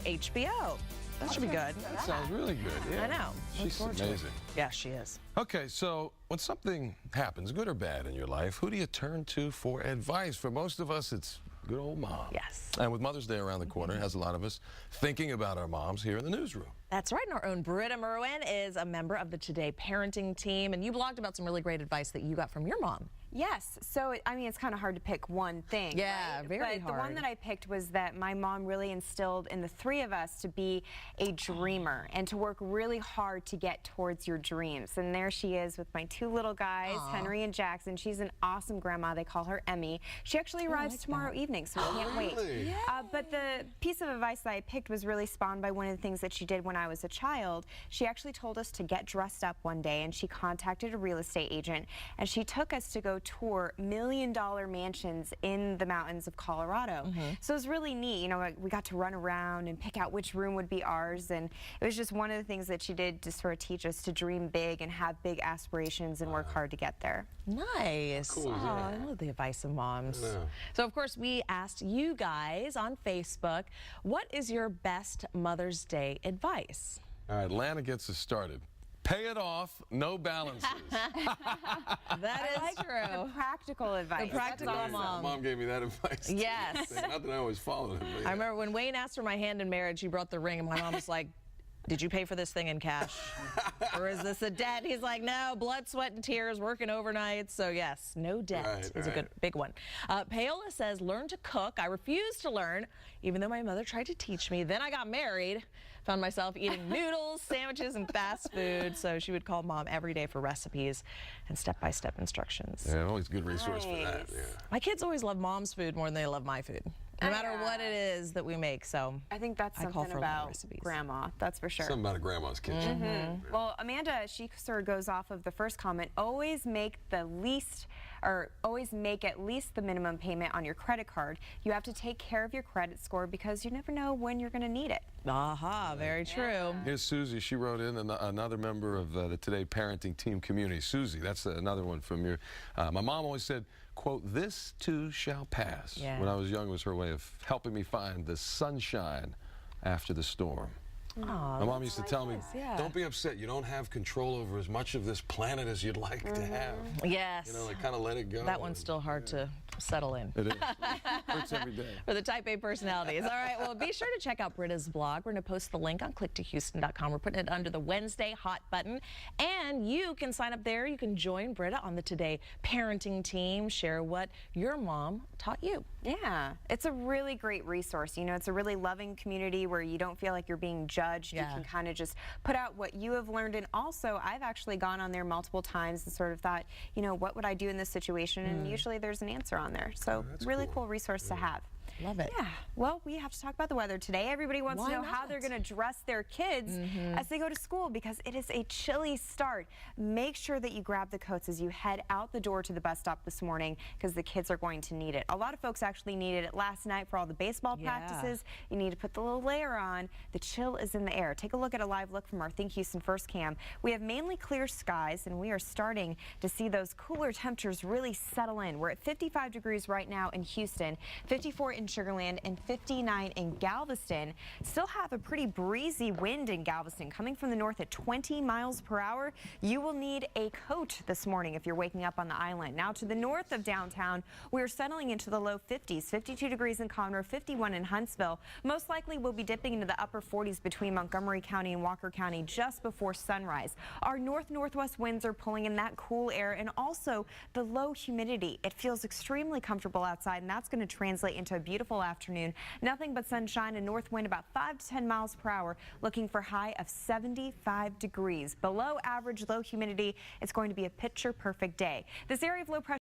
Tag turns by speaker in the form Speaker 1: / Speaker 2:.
Speaker 1: HBO. That should be good.
Speaker 2: That sounds really good. Yeah.
Speaker 1: I know.
Speaker 2: She's amazing.
Speaker 1: Yeah, she is.
Speaker 2: Okay, so when something happens, good or bad, in your life, who do you turn to for advice? For most of us, it's good old mom.
Speaker 1: Yes.
Speaker 2: And with Mother's Day around the corner, has a lot of us thinking about our moms here in the newsroom.
Speaker 1: That's right, and our own Britta Merwin is a member of the Today parenting team, and you blogged about some really great advice that you got from your mom.
Speaker 3: Yes, so I mean, it's kind of hard to pick one thing.
Speaker 1: Yeah,
Speaker 3: right?
Speaker 1: very
Speaker 3: but
Speaker 1: hard.
Speaker 3: The one that I picked was that my mom really instilled in the three of us to be a dreamer and to work really hard to get towards your dreams. And there she is with my two little guys, Henry and Jackson. She's an awesome grandma. They call her Emmy. She actually arrives tomorrow evening, so we can't wait.
Speaker 1: Yeah.
Speaker 3: But the piece of advice that I picked was really spawned by one of the things that she did when I was a child. She actually told us to get dressed up one day, and she contacted a real estate agent, and she took us to go tour million-dollar mansions in the mountains of Colorado. So it was really neat. You know, like, we got to run around and pick out which room would be ours, and it was just one of the things that she did to sort of teach us to dream big and have big aspirations and work hard to get there.
Speaker 1: Nice.
Speaker 2: Cool,
Speaker 1: Oh, I love the advice of moms. So, of course, we asked you guys on Facebook, what is your best Mother's Day advice?
Speaker 2: All right, Lana gets us started. Pay it off, no balances.
Speaker 1: That is true.
Speaker 3: The practical advice.
Speaker 1: The practical mom.
Speaker 2: Mom gave me that advice.
Speaker 1: Yes.
Speaker 2: Not that I always followed it.
Speaker 1: I remember when Wayne asked for my hand in marriage, he brought the ring, and my mom was like, did you pay for this thing in cash? Or is this a debt? He's like, no, blood, sweat, and tears, working overnight. So yes, no debt is a good, big one. Paola says, learn to cook. I refused to learn, even though my mother tried to teach me. Then I got married, found myself eating noodles, sandwiches, and fast food. So she would call mom every day for recipes and step-by-step instructions.
Speaker 2: Yeah, always good resource for that. Yeah.
Speaker 1: My kids always love mom's food more than they love my food, no matter what it is that we make. So
Speaker 3: I think that's something about grandma, that's for sure.
Speaker 2: Something about a grandma's kitchen.
Speaker 3: Well, Amanda, she sort of goes off of the first comment, always make at least the minimum payment on your credit card. You have to take care of your credit score because you never know when you're going to need it.
Speaker 1: Aha, very true.
Speaker 2: Here's Susie. She wrote in another member of the Today parenting team community. Susie, that's another one from your. My mom always said, quote, this too shall pass.
Speaker 1: Yeah.
Speaker 2: When I was young, it was her way of helping me find the sunshine after the storm.
Speaker 1: Aww,
Speaker 2: my mom used to tell me, don't be upset. You don't have control over as much of this planet as you'd like to have.
Speaker 1: Yes.
Speaker 2: You know, like kind of let it go.
Speaker 1: That one's still hard to settle in.
Speaker 2: It is. Hurts every day.
Speaker 1: For the Type A personalities. All right, well, be sure to check out Britta's blog. We're going to post the link on clicktohouston.com. We're putting it under the Wednesday Hot button. And you can sign up there. You can join Britta on the Today parenting team. Share what your mom taught you.
Speaker 3: Yeah, it's a really great resource. You know, it's a really loving community where you don't feel like you're being judged. You can kind of just put out what you have learned. And also, I've actually gone on there multiple times and sort of thought, you know, what would I do in this situation? And usually there's an answer on there. So really cool resource to have.
Speaker 1: Love it.
Speaker 3: Yeah. Well, we have to talk about the weather today. Everybody wants to know how they're going to dress their kids as they go to school because it is a chilly start. Make sure that you grab the coats as you head out the door to the bus stop this morning because the kids are going to need it. A lot of folks actually needed it last night for all the baseball practices. You need to put the little layer on. The chill is in the air. Take a look at a live look from our Think Houston First cam. We have mainly clear skies and we are starting to see those cooler temperatures really settle in. We're at 55 degrees right now in Houston, 54 in Sugar Land, and 59 in Galveston. Still have a pretty breezy wind in Galveston coming from the north at 20 miles per hour. You will need a coat this morning if you're waking up on the island. Now to the north of downtown, we're settling into the low 50s, 52 degrees in Conroe, 51 in Huntsville. Most likely we'll be dipping into the upper 40s between Montgomery County and Walker County just before sunrise. Our north-northwest winds are pulling in that cool air and also the low humidity. It feels extremely comfortable outside, and that's going to translate into a beautiful afternoon. Nothing but sunshine and north wind about 5 to 10 miles per hour, looking for high of 75 degrees. Below average low humidity, it's going to be a picture perfect day. This area of low pressure